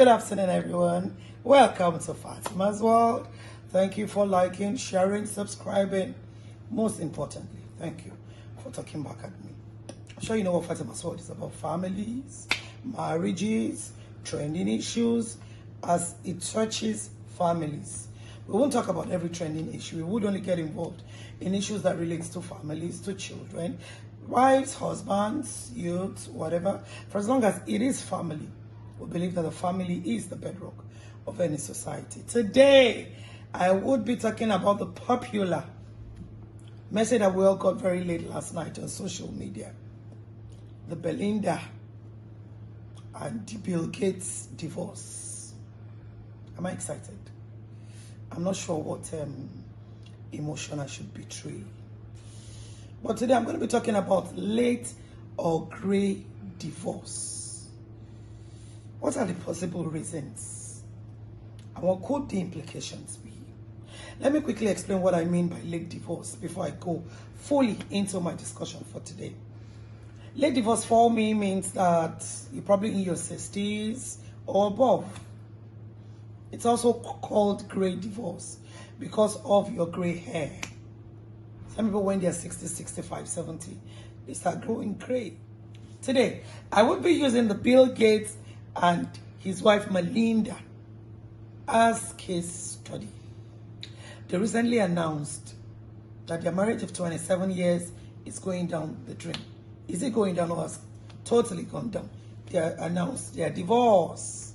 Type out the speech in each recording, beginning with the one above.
Good afternoon, everyone. Welcome to Fatima's World. Thank you for liking, sharing, subscribing. Most importantly, thank you for talking back at me. I'm sure you know what Fatima's World is about: families, marriages, trending issues as it touches families. We won't talk about every trending issue. We would only get involved in issues that relates to families, to children, wives, husbands, youth, whatever. For as long as it is family, we believe that the family is the bedrock of any society. Today, I would be talking about the popular message that we all got very late last night on social media. The Belinda and the Bill Gates divorce. Am I excited? I'm not sure what emotion I should betray. But today I'm going to be talking about late or grey divorce. What are the possible reasons? And what could the implications be? Let me quickly explain what I mean by late divorce before I go fully into my discussion for today. Late divorce for me means that you're probably in your 60s or above. It's also called grey divorce because of your grey hair. Some people, when they're 60, 65, 70, they start growing grey. Today, I would be using the Bill Gates and his wife Melinda as case study. They recently announced that their marriage of 27 years is going down the drain. Is it going down or has totally gone down? They announced their divorce.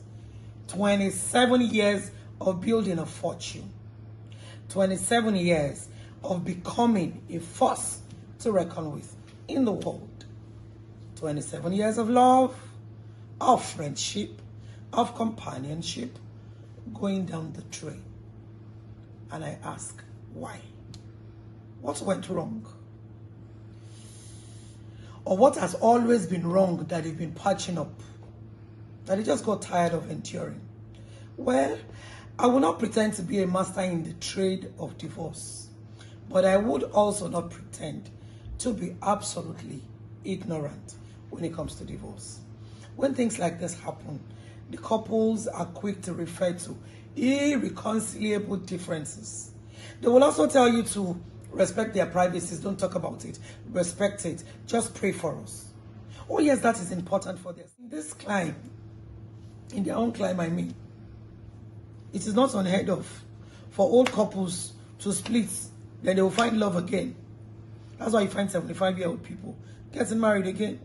27 years of building a fortune. 27 years of becoming a force to reckon with in the world. 27 years of love, of friendship, of companionship, going down the drain. And I ask, why? What went wrong? Or what has always been wrong that they've been patching up, that they just got tired of enduring? Well, I will not pretend to be a master in the trade of divorce, but I would also not pretend to be absolutely ignorant when it comes to divorce. When things like this happen, the couples are quick to refer to irreconcilable differences. They will also tell you to respect their privacies. Don't talk about it. Respect it. Just pray for us. Oh yes, that is important for this. In this climb, in their own climb, I mean, it is not unheard of for old couples to split, then they will find love again. That's why you find 75-year-old people getting married again.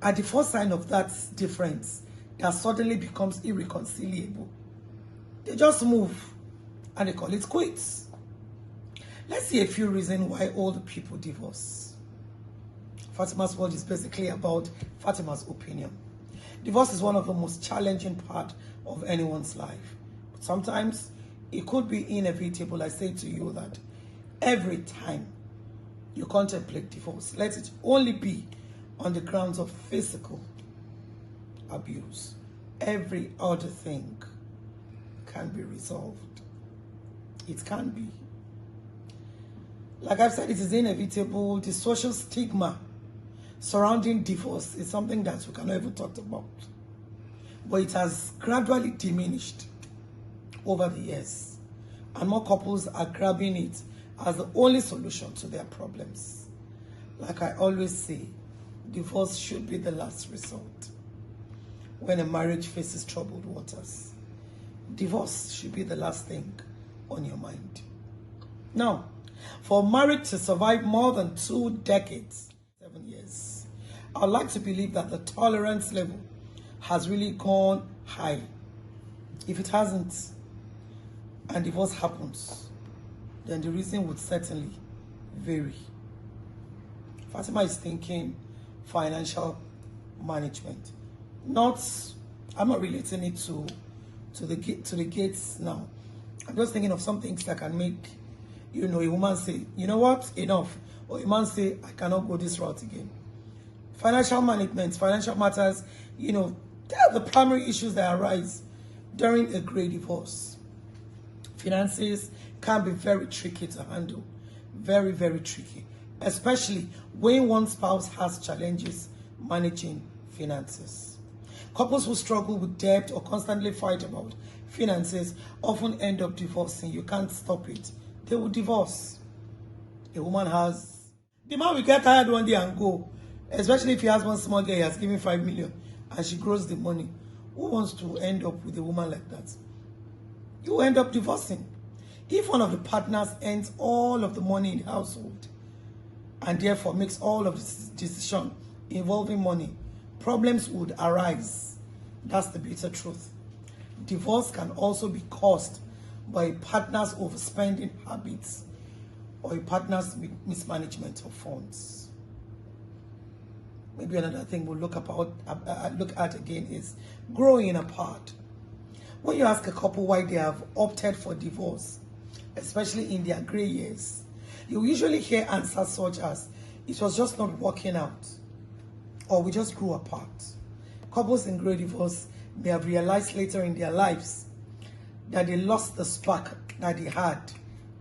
At the first sign of that difference that suddenly becomes irreconcilable, they just move and they call it quits. Let's see a few reasons why old people divorce. Fatima's World is basically about Fatima's opinion. Divorce is one of the most challenging parts of anyone's life. But sometimes it could be inevitable. I say to you that every time you contemplate divorce, let it only be on the grounds of physical abuse. Every other thing can be resolved. It can be. Like I've said, it is inevitable. The social stigma surrounding divorce is something that we cannot even talk about. But it has gradually diminished over the years. And more couples are grabbing it as the only solution to their problems. Like I always say, divorce should be the last resort. When a marriage faces troubled waters, divorce should be the last thing on your mind. Now, for marriage to survive more than 2 decades, 7 years, I'd like to believe that the tolerance level has really gone high. If it hasn't, and divorce happens, then the reason would certainly vary. Fatima is thinking financial management. I'm not relating it to the Gates now. I'm just thinking of some things that can make, a woman say, you know what, enough. Or a man say, I cannot go this route again. Financial management, financial matters, they are the primary issues that arise during a grey divorce. Finances can be very tricky to handle. Very, very tricky. Especially when one spouse has challenges managing finances. Couples who struggle with debt or constantly fight about finances often end up divorcing. You can't stop it. They will divorce. A woman has... The man will get tired one day and go. Especially if he has one small girl, he has given 5 million and she grows the money. Who wants to end up with a woman like that? You end up divorcing. If one of the partners earns all of the money in the household and therefore makes all of the decision involving money, problems would arise. That's the bitter truth. Divorce can also be caused by a partner's overspending habits or a partner's mismanagement of funds. Maybe another thing we'll look at again is growing apart. When you ask a couple why they have opted for divorce, especially in their gray years, you usually hear answers such as, it was just not working out, or we just grew apart. Couples in gray divorce may have realized later in their lives that they lost the spark that they had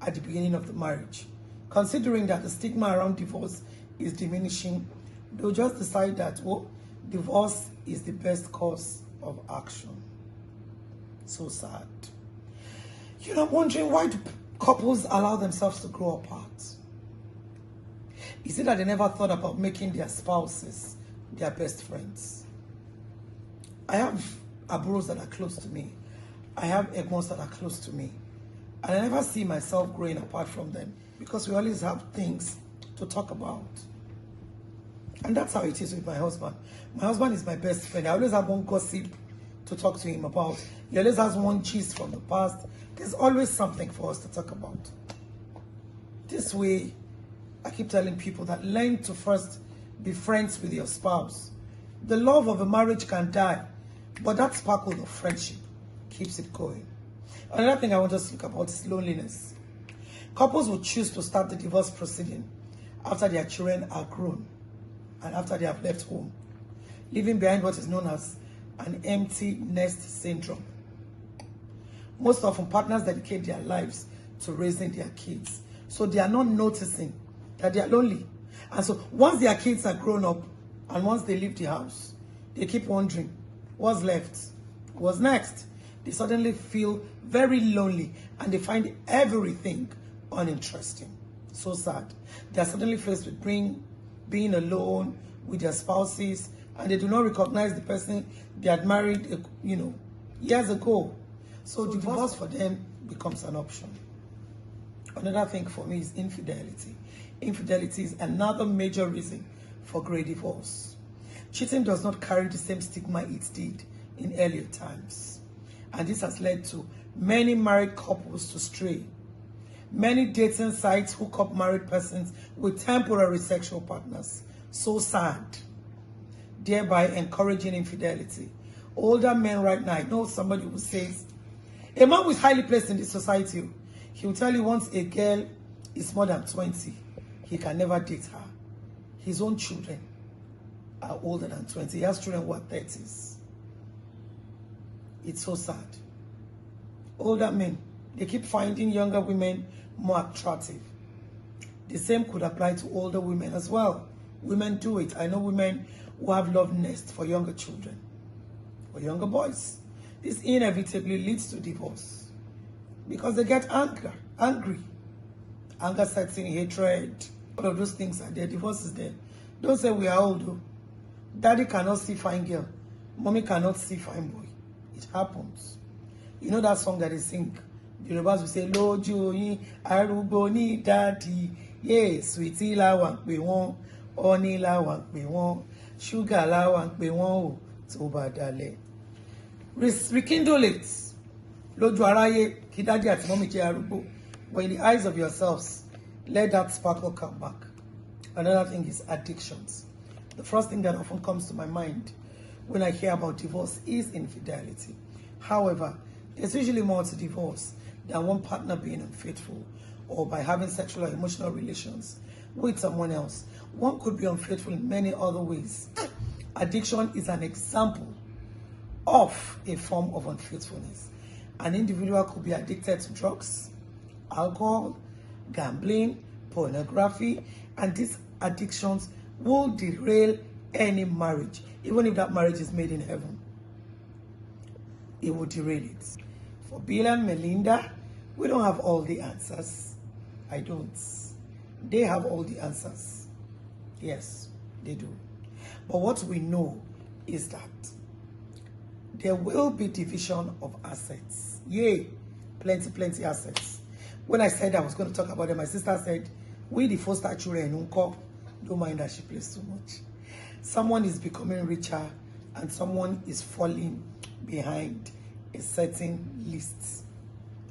at the beginning of the marriage. Considering that the stigma around divorce is diminishing, they'll just decide that, well, divorce is the best course of action. So sad. You know, wondering, why do couples allow themselves to grow apart? Is it that they never thought about making their spouses their best friends? I have abros that are close to me. I have egbons that are close to me. And I never see myself growing apart from them because we always have things to talk about. And that's how it is with my husband. My husband is my best friend. I always have one gossip to talk to him about. He always has one gist from the past. There's always something for us to talk about. This way, I keep telling people that learn to first be friends with your spouse. The love of a marriage can die, but that sparkle of friendship keeps it going. Another thing I want us to look about is loneliness. Couples will choose to start the divorce proceeding after their children are grown and after they have left home, leaving behind what is known as an empty nest syndrome. Most often, partners dedicate their lives to raising their kids, so they are not noticing that they are lonely. And so once their kids are grown up and once they leave the house, they keep wondering, what's left? What's next? They suddenly feel very lonely and they find everything uninteresting. So sad. They are suddenly faced with being alone with their spouses, and they do not recognize the person they had married, years ago. So divorce for them becomes an option. Another thing for me is infidelity. Infidelity is another major reason for gray divorce. Cheating does not carry the same stigma it did in earlier times. And this has led to many married couples to stray. Many dating sites hook up married persons with temporary sexual partners. So sad. Thereby encouraging infidelity. Older men right now, I know somebody who says, a man who is highly placed in this society, he will tell you once a girl is more than 20, he can never date her. His own children are older than 20. He has children who are 30s. It's so sad. Older men, they keep finding younger women more attractive. The same could apply to older women as well. Women do it. I know women who have love nests for younger children or younger boys. This inevitably leads to divorce because they get angry. Anger sets in, hatred. All of those things are there. Divorce is there. Don't say we are old though. Daddy cannot see fine girl. Mommy cannot see fine boy. It happens. You know that song that they sing? The Yorubas will say, Lójú yín, arúgbó ní daddy. Yeah, sweetie la wà pè wọ́n, honey la wà pè wọ́n, sugar la wà pè wọ́n o, tó bá dalẹ̀. Rekindle it. Lójú aráyé, kí daddy àti mommy jẹ́ arúgbó. But in the eyes of yourselves, let that sparkle come back. Another thing is addictions. The first thing that often comes to my mind when I hear about divorce is infidelity. However, there's usually more to divorce than one partner being unfaithful or by having sexual or emotional relations with someone else. One could be unfaithful in many other ways. Addiction is an example of a form of unfaithfulness. An individual could be addicted to drugs, alcohol, gambling, pornography, and these addictions will derail any marriage, even if that marriage is made in heaven. it will derail it. For Bill and Melinda, we don't have all the answers. I don't. They have all the answers. Yes, they do. But what we know is that there will be division of assets. Yay, plenty assets. When I said I was going to talk about them, my sister said, we the Foster children, don't mind that she plays too much. Someone is becoming richer and someone is falling behind a certain list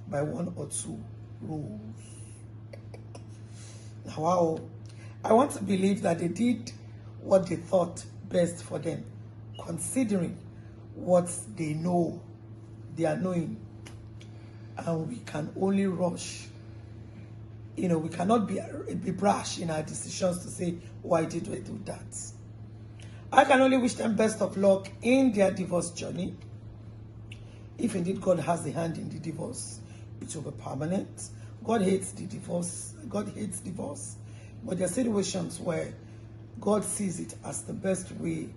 by 1 or 2 rules. Now, wow, I want to believe that they did what they thought best for them, considering what they know, they are knowing. And we can only rush. You know, we cannot be brash in our decisions to say, why did we do that? I can only wish them best of luck in their divorce journey. If indeed God has a hand in the divorce, it will be permanent. God hates the divorce. God hates divorce. But there are situations where God sees it as the best way,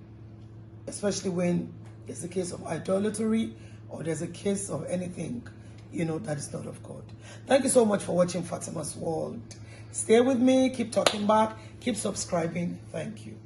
especially when it's a case of idolatry or there's a case of anything, you know, that is not of God. Thank you so much for watching Fatima's World. Stay with me. Keep talking back. Keep subscribing. Thank you.